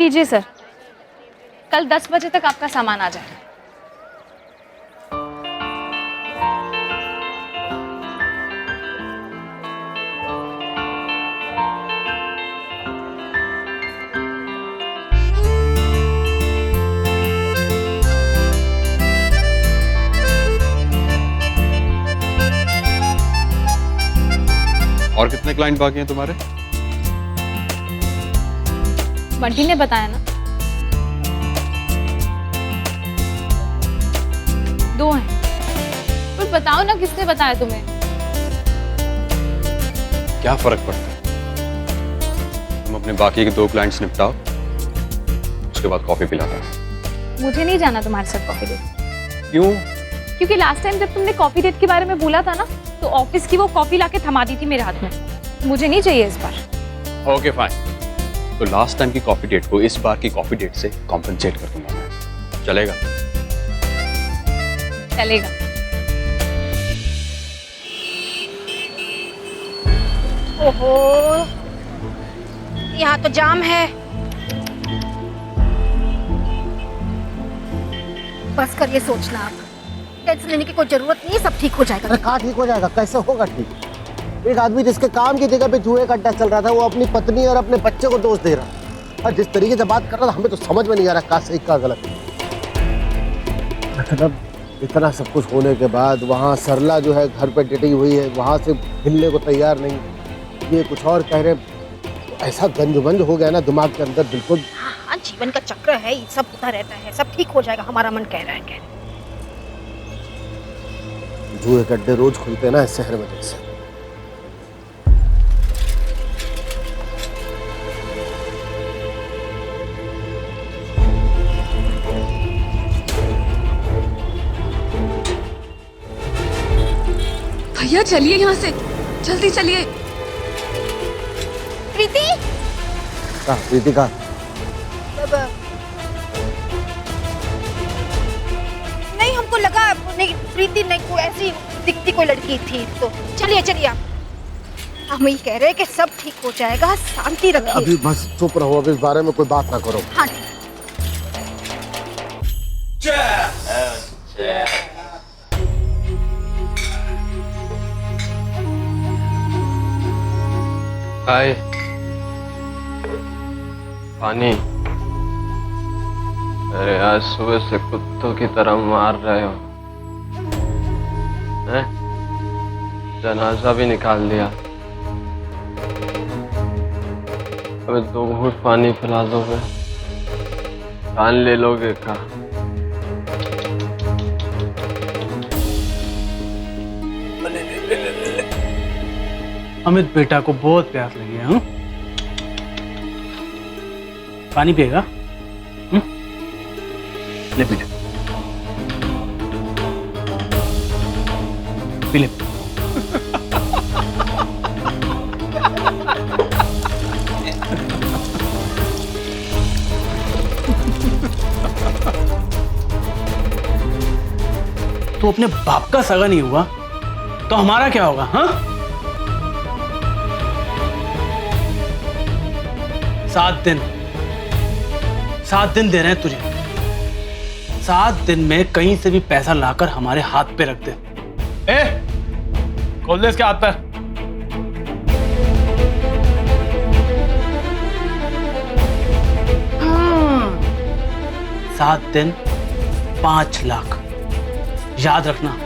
लीजिए सर, कल 10 बजे तक आपका सामान आ जाएगा। और कितने क्लाइंट बाकी हैं तुम्हारे? बंटी ने बताया ना, 2 हैं। कुछ बताओ ना, किसने बताया तुम्हें? क्या फर्क पड़ता है? तुम अपने बाकी के 2 क्लाइंट्स निपटाओ, उसके बाद कॉफी पिलाता हूं। मुझे नहीं जाना तुम्हारे साथ कॉफी डेट। क्यों? क्योंकि लास्ट टाइम जब तुमने कॉफी डेट के बारे में बोला था ना, तो ऑफिस की वो कॉफी लाके थमा दी थी मेरे हाथ में। मुझे नहीं चाहिए इस बार। ओके फाइन, तो लास्ट टाइम की कॉफी डेट को इस बार की कॉफी डेट से कॉम्पनसेट कर दूंगा मैं। चलेगा? चलेगा। ओहो, यहाँ तो जाम है। बस कर ये सोचना, आप टेंशन लेने की कोई जरूरत नहीं है, सब ठीक हो जाएगा। अरे कहाँ ठीक हो जाएगा? कैसे होगा ठीक? एक आदमी जिसके काम की जगह पे जुए का अड्डा चल रहा था, वो अपनी पत्नी और अपने बच्चे को दोष दे रहा, और जिस तरीके से बात कर रहा था, हमें तो समझ में नहीं आ रहा क्या सही क्या गलत। मतलब इतना सब कुछ होने के बाद वहाँ सरला जो है घर पे डटी हुई है, वहाँ से हिलने को तैयार नहीं, ये कुछ और कह रहे। ऐसा गंज हो गया ना दिमाग के अंदर, बिल्कुल। हाँ, जीवन का चक्र है, ये सब होता रहता है, सब ठीक हो जाएगा, हमारा मन कह रहा है। जुए के अड्डे रोज खुलते हैं ना इस शहर में जैसे। भैया चलिए यहाँ से, जल्दी चलिए। प्रीति, प्रीति का नहीं, हमको लगा नहीं, प्रीति नहीं, कोई ऐसी दिखती कोई लड़की थी। तो चलिए चलिए, आप हम ये कह रहे हैं कि सब ठीक हो जाएगा, शांति रखिए। अभी बस चुप रहो, अभी इस बारे में कोई बात ना करो। हाँ, हाय, पानी। अरे आज सुबह से कुत्तों की तरह मार रहे हो हैं? जनाजा भी निकाल दिया, अबे 2 घूंट पानी पिला दोगे? जान ले लोगे का? अमित बेटा को बहुत प्यास लगी है। हाँ, पानी पिएगा? ले पी ले, पी ले। तो अपने बाप का सगा नहीं हुआ तो हमारा क्या होगा? हाँ, 7 दिन दे रहे हैं तुझे। 7 दिन में कहीं से भी पैसा लाकर हमारे हाथ पे रख दे। खोल दे इसके हाथ पर। हाँ, 7 दिन 5 लाख, याद रखना।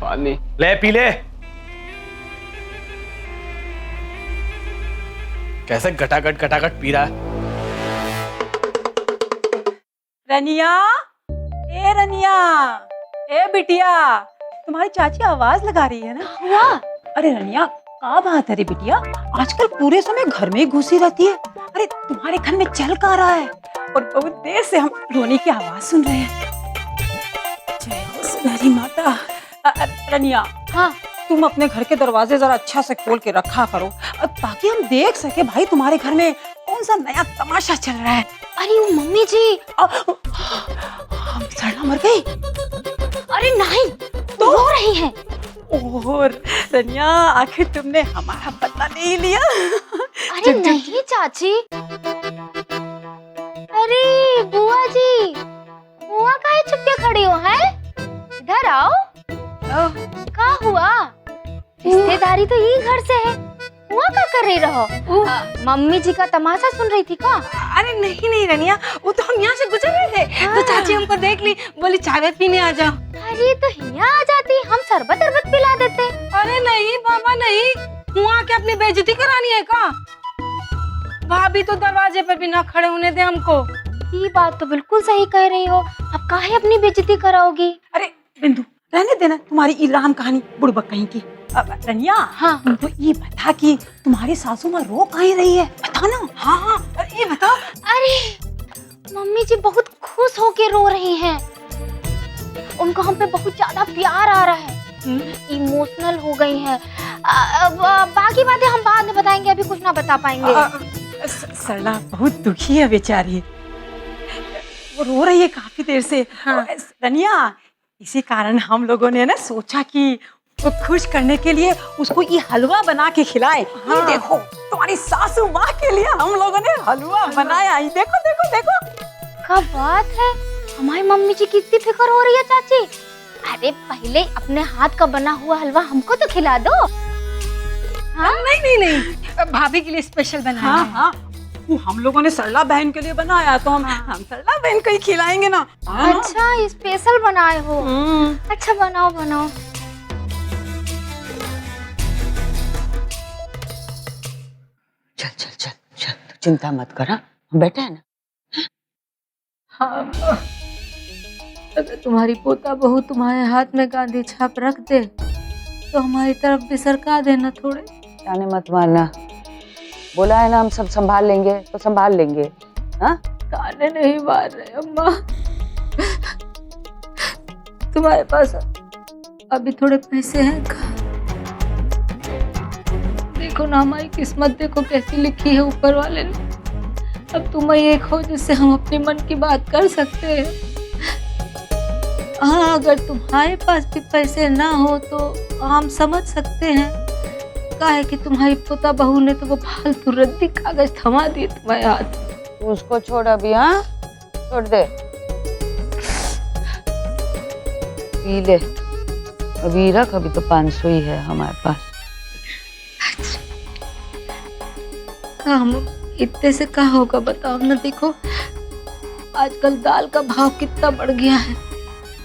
पानी ले पी ले। कैसे गटागट पी रहा है। रनिया, ए रनिया, ए बिटिया, तुम्हारी चाची आवाज लगा रही है ना? हुआ? अरे रनिया, क्या बात है रे बिटिया, आजकल पूरे समय घर में ही घुसी रहती है। अरे तुम्हारे घर में चल क्या रहा है? और बहुत देर से हम रोने की आवाज सुन रहे हैं। जय हो सुनहरी माता। रनिया, हाँ, तुम अपने घर के दरवाजे जरा अच्छा से खोल के रखा करो, ताकि हम देख सके भाई तुम्हारे घर में कौन सा नया तमाशा चल रहा है। अरे वो मम्मी जी, सरला मर गई? अरे नहीं, तो रो रही हैं। और रनिया आखिर तुमने हमारा पता नहीं लिया। अरे नहीं चाची। अरे बुआ जी, बुआ काहे चुप के खड़ी हो हैं? इधर आओ। क्या हुआ? रिश्तेदारी तो यही घर से है। बुआ क्या कर रही रहो? मम्मी जी का तमाशा सुन रही थी का? अरे नहीं नहीं रनिया, वो तो हम यहाँ से गुजर रहे थे तो चाची हमको देख ली, बोली चाय पीने आ जाओ। अरे तो यहाँ आ जाती, हम शरबत अरबत पिला देते। अरे नहीं बाबा नहीं, वहाँ के अपनी बेइज्जती करानी है का? भाभी तो दरवाजे पर भी ना खड़े होने दे हमको। ये बात तो बिल्कुल सही कह रही हो। अब काहे अपनी बेइज्जती कराओगी? अरे बिंदु रहने देना तुम्हारी इलाम कहानी बुड़बक कहीं की। अब रनिया, हाँ तुमको ये बता कि तुम्हारी सासू माँ रो काहे रही है, बता ना। हाँ हाँ ये बताओ। अरे मम्मी जी बहुत खुश होके रो रही हैं। उनको हम पे बहुत ज्यादा प्यार आ रहा है, इमोशनल हो गई हैं। बाकी बातें हम बाद में बताएंगे, अभी कुछ ना बता पाएंगे। सरला बहुत दुखी है बेचारी, वो रो रही है काफी देर से। हाँ। रनिया इसी कारण हम लोगों ने ना सोचा कि वो खुश करने के लिए उसको ये हलवा बना के खिलाए। हाँ। ये देखो तुम्हारी सासू माँ के लिए हम लोगों ने हलवा बनाया। ये देखो देखो देखो। क्या बात है, हमारी मम्मी जी की इतनी फिक्र हो रही है चाची। अरे पहले अपने हाथ का बना हुआ हलवा हमको तो खिला दो। हाँ? नहीं नहीं नहीं, भाभी के लिए स्पेशल बनाया। हाँ हाँ, हम लोगों ने सरला बहन के लिए बनाया तो हम सरला बहन को ही खिलाएंगे ना। अच्छा स्पेशल बनाए हो। अच्छा बनाओ बनाओ। चल चल चल चल, चिंता मत कर, हम बैठे हैं ना। हाँ, अगर तुम्हारी पोता बहू तुम्हारे हाथ में गांधी छाप रख दे तो हमारी तरफ भी सरका देना थोड़े। जाने मत मारना, बोला है ना हम सब संभाल लेंगे तो संभाल लेंगे। हाँ ताने नहीं मार रहे अम्मा, तुम्हारे पास अभी थोड़े पैसे हैं का? देखो ना हमारी किस्मत देखो कैसी लिखी है ऊपर वाले ने। अब तुम ही एक हो जिससे हम अपने मन की बात कर सकते हैं। हाँ अगर तुम्हारे पास भी पैसे ना हो तो हम समझ सकते हैं, काहे कि तुम्हारी पोता बहू ने तो वो फालतू रद्दी कागज थमा दिए तुम्हारे हाथ। उसको छोड़ अभी, हाँ छोड़ दे, पी ले अभी, रख अभी तो 500 ही है हमारे पास। हम इतने से क्या होगा बताओ ना। देखो आजकल दाल का भाव कितना बढ़ गया है,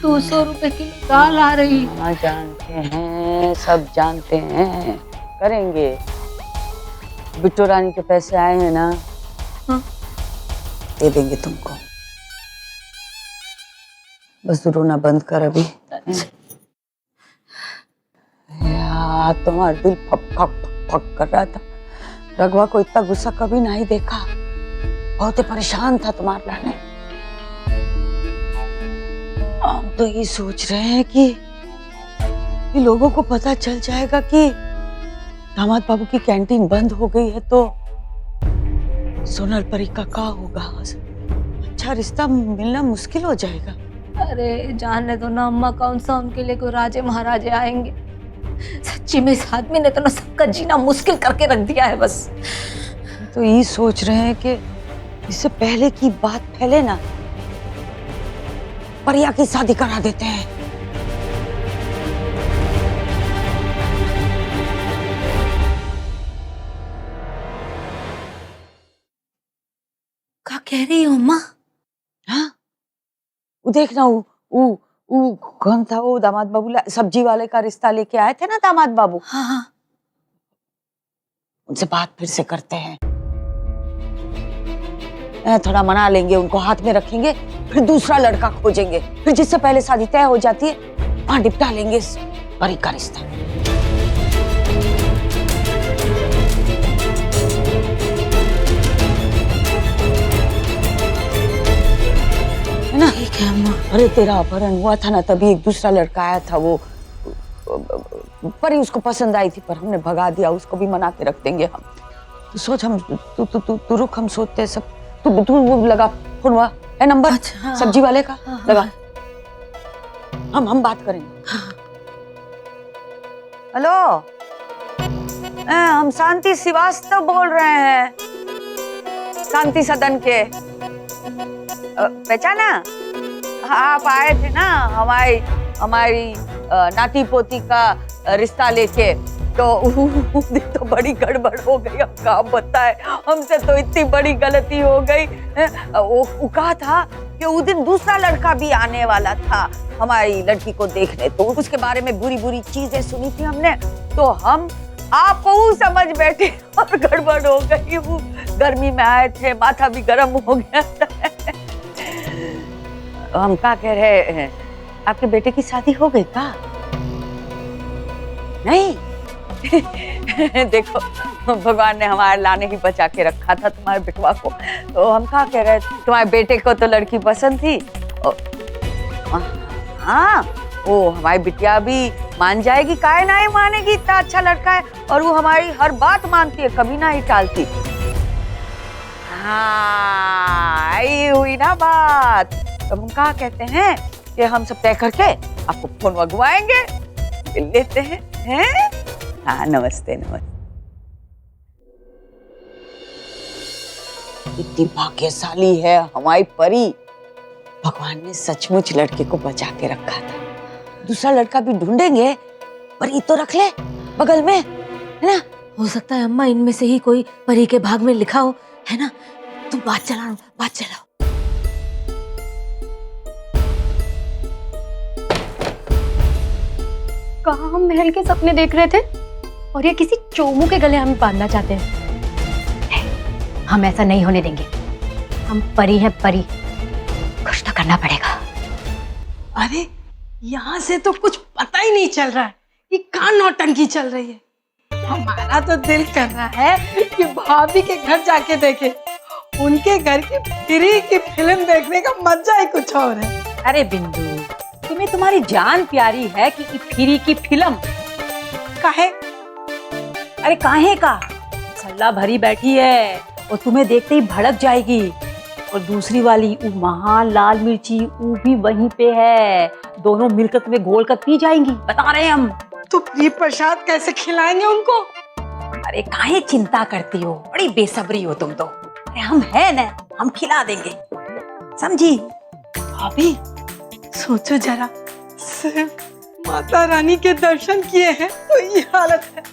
200 रुपए किलो दाल आ रही। हाँ जानते हैं, सब जानते हैं, करेंगे। बिट्टू रानी के पैसे आए हैं ना। हाँ। दे देंगे तुमको, बस रोना बंद कर अभी। यार तुम्हारा दिल फक फक फक कर रहा था। रघुआ को इतना गुस्सा कभी नहीं देखा, बहुत ही परेशान था तुम्हारे लाने। हम तो ये सोच रहे हैं कि लोगों को पता चल जाएगा कि दामाद बाबू की कैंटीन बंद हो गई है तो सोनल परी का क्या होगा। अच्छा रिश्ता मिलना मुश्किल हो जाएगा। अरे जाने दो ना अम्मा, कौन सा उनके लिए कोई राजे महाराजे आएंगे। सच्ची में इस आदमी ने तो ना सबका जीना मुश्किल करके रख दिया है बस। तो ये सोच रहे हैं कि इससे पहले की बात फैले ना, परिया की शादी करा देते हैं। क्या कह रही हो अम्मा? हाँ वो देखना, वो कौन था वो दामाद बाबू, सब्जी वाले का रिश्ता लेके आए थे ना दामाद बाबू। हाँ हाँ उनसे बात फिर से करते हैं, थोड़ा मना लेंगे, उनको हाथ में रखेंगे, फिर दूसरा लड़का खोजेंगे, फिर जिससे पहले शादी तय हो जाती है वहां निपटा लेंगे इस परी का रिश्ता। ठीक है अम्मा। अरे तेरा अपहरण हुआ था ना, तभी एक दूसरा लड़का आया था, वो परी उसको पसंद आई थी पर हमने भगा दिया, उसको भी मना के रख देंगे हम। तो सोच हम तू रुक, हम सोचते सब, तू वो लगा फोन है नंबर। अच्छा, हाँ, सब्जी वाले का हाँ, लगा, हम बात करेंगे। हेलो, हम शांति श्रीवास्तव बोल रहे हैं, शांति सदन के। पहचाना? आप आए थे ना हमारी नाती पोती का रिश्ता लेके, तो बड़ी गड़बड़ हो गई। हम क्या बताए, हमसे तो इतनी बड़ी गलती हो गई। वो कहा था कि उस दिन दूसरा लड़का भी आने वाला था हमारी लड़की को देखने, तो उसके बारे में बुरी बुरी चीजें सुनी थी हमने, तो हम आपको समझ बैठे और गड़बड़ हो गई। वो गर्मी में आए थे, माथा भी गर्म हो गया था। हम क्या कह रहे हैं, आपके बेटे की शादी हो गई का? नहीं? देखो, भगवान ने हमारे लाने ही बचा के रखा था तुम्हारे बेटवा को। तो हम क्या कह रहे थे, तुम्हारे बेटे को तो लड़की पसंद थी। हाँ, वो हमारी बिटिया भी मान जाएगी, काहे नहीं मानेगी, इतना अच्छा लड़का है और वो हमारी हर बात मानती है, कभी ना ही टालती। हाँ, आई हुई ना बात। तो हम क्या कहते हैं कि हम सब तय करके आपको फोन लगवाएंगे, मिल लेते हैं? हाँ, नमस्ते नमस्ते। इतनी भाग्यशाली है हमारी परी, भगवान ने सचमुच लड़के को बचा के रखा था। दूसरा लड़का भी ढूंढेंगे, परी तो रख ले बगल में, है ना? हो सकता है अम्मा इनमें से ही कोई परी के भाग में लिखा हो, है ना? तुम बात चलाओ। कहाँ हम महल के सपने देख रहे थे और ये किसी चोमू के गले हमें बांधना चाहते हैं। हम ऐसा नहीं होने देंगे। हम परी हैं, परी। कुछ तो करना पड़ेगा। अरे यहाँ से तो कुछ पता ही नहीं चल रहा है कि कहाँ नौटंकी चल रही है। हमारा तो दिल कर रहा है कि भाभी के घर जाके देखे। उनके घर की फ्री की फिल्म देखने का मजा ही कुछ और है। अरे बिंदु, तुम्हें तुम्हारी जान प्यारी है कि फ्री की फिल्म काहे? अरे काहे का, छल्ला भरी बैठी है और तुम्हें देखते ही भड़क जाएगी। और दूसरी वाली वो वहाँ लाल मिर्ची वो भी वहीं पे है, दोनों मिलकर तुम्हें गोल कर पी जाएंगी, बता रहे हम। तो फ्री प्रसाद कैसे खिलाएंगे उनको? अरे काहे चिंता करती हो, बड़ी बेसब्री हो तुम तो। अरे हम है ना, हम खिला देंगे, समझी? भाभी सोचो जरा, सिर्फ माता रानी के दर्शन किए हैं तो ये हालत है,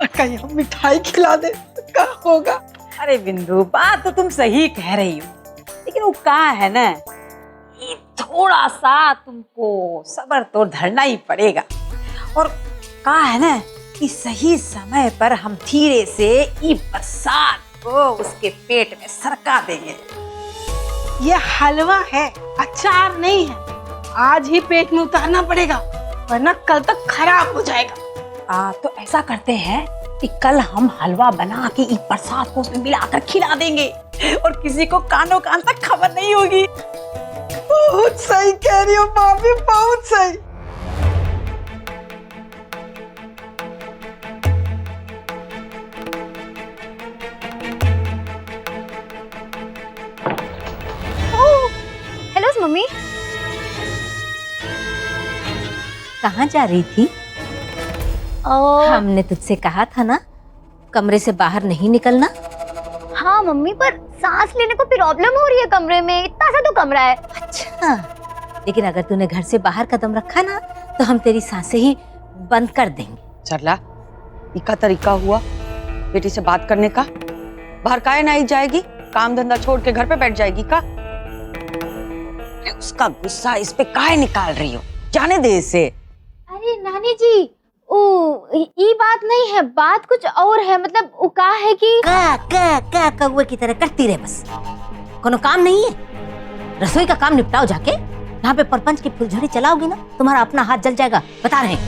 और कहीं हम मिठाई खिला दे तो क्या होगा? अरे बिंदु, बात तो तुम सही कह रही हो, लेकिन वो क्या है ना, ये थोड़ा सा तुमको सब्र तो धरना ही पड़ेगा। और क्या है ना कि सही समय पर हम धीरे से ये प्रसाद को उसके पेट में सरका देंगे। ये हलवा है, अचार नहीं है। आज ही पेट में उतारना पड़ेगा, वरना कल तक खराब हो जाएगा। तो ऐसा करते हैं कि कल हम हलवा बना के इस प्रसाद को उसमें मिलाकर खिला देंगे और किसी को कानों कान तक खबर नहीं होगी। बहुत सही कह रही हो भाभी, बहुत सही। Hello mummy. कहाँ जा रही थी? हमने तुझसे कहा था ना कमरे से बाहर नहीं निकलना। हाँ मम्मी, पर सांस लेने को प्रॉब्लम हो रही है कमरे में, इतना सा तो कमरा है। अच्छा, लेकिन अगर तूने घर से बाहर कदम रखा ना तो हम तेरी सांसें ही बंद कर देंगे। सरला, इका तरीका हुआ बेटी से बात करने का? बाहर काहे नहीं जाएगी? काम धंधा छोड़ के घर पे बैठ जाएगी का? उसका गुस्सा इस पे काहे निकाल रही हो? जाने दे इसे। अरे नानी जी, ये बात नहीं है, बात कुछ और है। मतलब वो का है कि का कौवे की तरह करती रहे बस। कोनो काम नहीं है? रसोई का काम निपटाओ जाके। यहाँ पे परपंच की फुलझड़ी चलाओगी ना तुम्हारा अपना हाथ जल जाएगा, बता रहे हैं।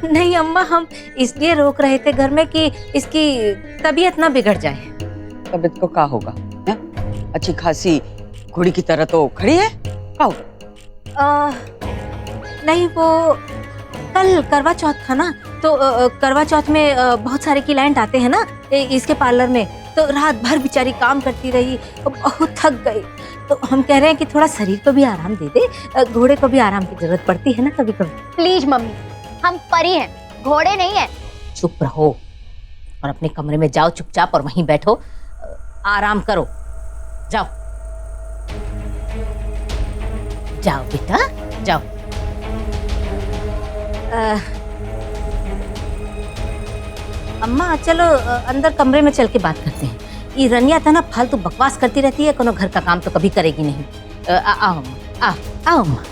नहीं अम्मा, हम इसलिए रोक रहे थे घर में कि इसकी तबीयत ना बिगड़ जाए। तबीयत को क्या होगा? अच्छी खासी घोड़ी की तरह तो खड़ी है, क्या होगा? नहीं, वो कल करवा चौथ था ना, तो करवा चौथ में बहुत सारे क्लाइंट आते हैं ना इसके पार्लर में, तो रात भर बेचारी काम करती रही, बहुत थक गई। तो हम कह रहे हैं कि थोड़ा शरीर को भी आराम दे दे, घोड़े को भी आराम की जरूरत पड़ती है ना कभी कभी। प्लीज मम्मी, हम परी हैं, घोड़े नहीं हैं। चुप रहो और अपने कमरे में जाओ चुपचाप और वहीं बैठो, आराम करो। जाओ जाओ बेटा जाओ। अम्मा चलो अंदर कमरे में चल के बात करते हैं। ये रनिया था ना, फालतू बकवास करती रहती है, कोनो घर का काम तो कभी करेगी नहीं। आओ अम्मा, आओ अम्मा।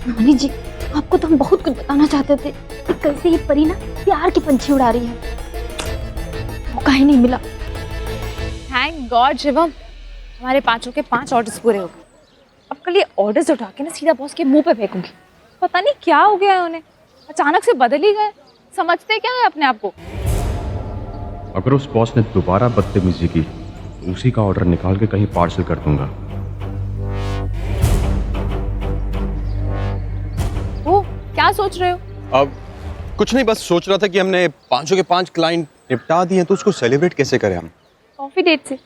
नानी जी, आपको तो हम बहुत कुछ बताना चाहते थे कि कैसे ये परी ना प्यार की पंछी उड़ा रही है, मौका ही नहीं मिला। थैंक गॉड शिवम, हमारे 5 के 5 ऑर्डर्स पूरे हो गए। अब कल ये ऑर्डर्स उठा के ना सीधा बॉस के मुंह पे फेंकूंगी। पता नहीं क्या हो गया है उन्हें, अचानक से बदल ही गए। समझते क्या है अपने आप को? अगर उस बॉस ने दोबारा बदतमीजी की तो उसी का ऑर्डर निकाल के कहीं पार्सल कर दूंगा। वो क्या सोच रहे हो? अब कुछ नहीं, बस सोच रहा था कि हमने 5 के 5 क्लाइंट निपटा दिए हैं तो उसको सेलिब्रेट कैसे करें हम? कॉफी डेट से।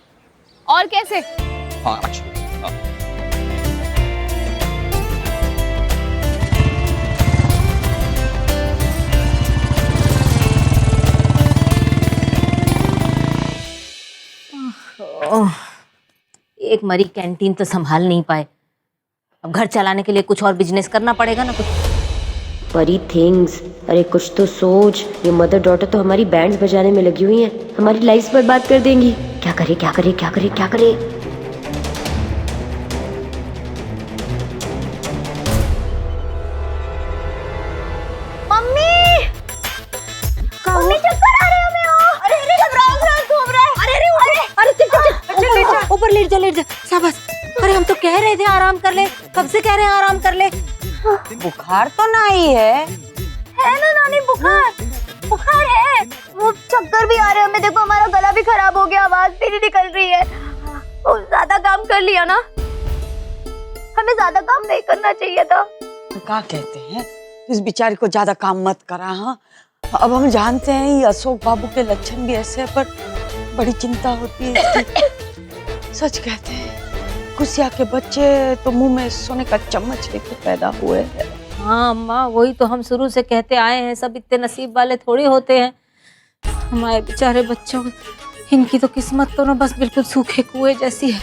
और कैसे? हाँ अच्छा, हाँ। एक मरी कैंटीन तो संभाल नहीं पाए, अब घर चलाने के लिए कुछ और बिजनेस करना पड़ेगा ना कुछ। परी थिंग्स, अरे कुछ तो सोच। ये मदर डॉटर तो हमारी बैंड्स बजाने में लगी हुई हैं, हमारी लाइफ बर्बाद कर देंगी। क्या करे क्या करे क्या करे क्या करे? मम्मी, मम्मी चक्कर आ रहे हमें। अरे अरे घूम रहा है। अरे चल ऊपर लेट जा शाबाश। अरे हम तो कह रहे थे आराम कर ले, कब से कह रहे हैं आराम कर ले। बुखार तो नहीं है ना नानी? बुखार है, वो चक्कर भी आ रहे हैं हमें। देखो हमारा गला भी खराब हो गया, आवाज भी नहीं निकल रही है। वो ज्यादा काम कर लिया ना, हमें ज्यादा काम नहीं करना चाहिए था। क्या कहते हैं, इस बेचारी को ज्यादा काम मत करा। हाँ अब हम जानते हैं ये अशोक बाबू के लक्षण भी ऐसे हैं, पर बड़ी चिंता होती है इसकी। सच कहते हैं कुसिया के बच्चे तो मुंह में सोने का चम्मच लेके पैदा हुए हैं। हाँ अम्मा, वही तो हम शुरू से कहते आए हैं, सब इतने नसीब वाले थोड़ी होते हैं। हमारे बेचारे बच्चों, इनकी तो किस्मत तो ना बस बिल्कुल सूखे कुएं जैसी है,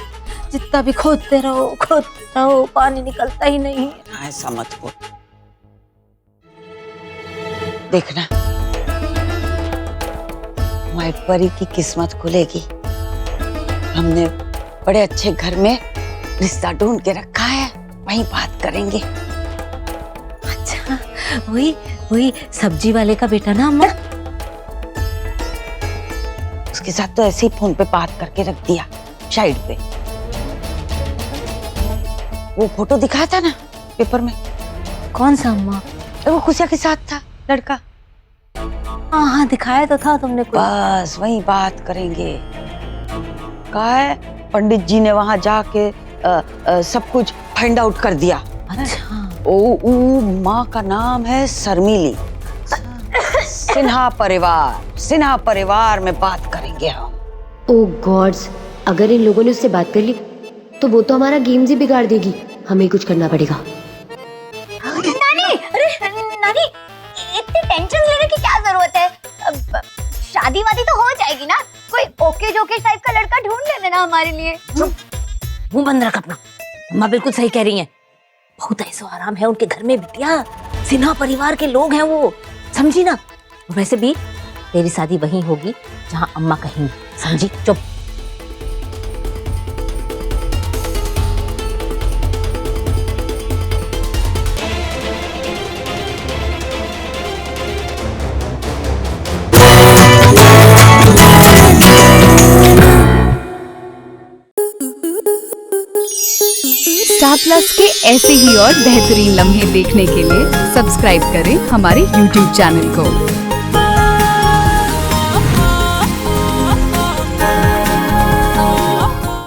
जितना भी खोदते रहो पानी निकलता ही नहीं। ऐसा मत बोल, देखना हमारी परी की किस्मत खुलेगी। हमने बड़े अच्छे घर में रिश्ता ढूंढ के रखा है, वहीं बात करेंगे। अच्छा वही सब्जी वाले का बेटा ना अम्मा? उसके साथ तो ऐसे ही फोन पे बात करके रख दिया साइड पे। वो फोटो दिखाया था ना पेपर में। कौन सा अम्मा? वो खुशिया के साथ था लड़का। हाँ दिखाया तो था तुमने कोई। बस वही बात करेंगे। कहा है पंडित जी ने वहां जाके सब कुछ फाइंड आउट कर दिया। अच्छा। ओ माँ का नाम है शर्मिली। सिन्हा परिवार में बात करेंगे हम। ओह गॉड्स, अगर इन लोगों ने उससे बात कर ली तो वो तो हमारा गेम्स ही बिगाड़ देगी। हमें कुछ करना पड़ेगा। नानी, अरे नानी, इतनी टेंशन लेने की क्या जरूरत है? अब शादी वादी तो हो जाएगी ना, कोई ओके जोके टाइप का लड़का ढूंढ लेना ना हमारे लिए। मुंह बंद रख अपना। अम्मा बिल्कुल सही कह रही हैं, बहुत ऐसा आराम है उनके घर में बिटिया। सिन्हा परिवार के लोग हैं वो, समझी ना? वैसे भी तेरी शादी वहीं होगी जहां अम्मा कहेंगी, समझी? चुप। स्टार प्लस के ऐसे ही और बेहतरीन लम्हे देखने के लिए सब्सक्राइब करें हमारे YouTube चैनल को।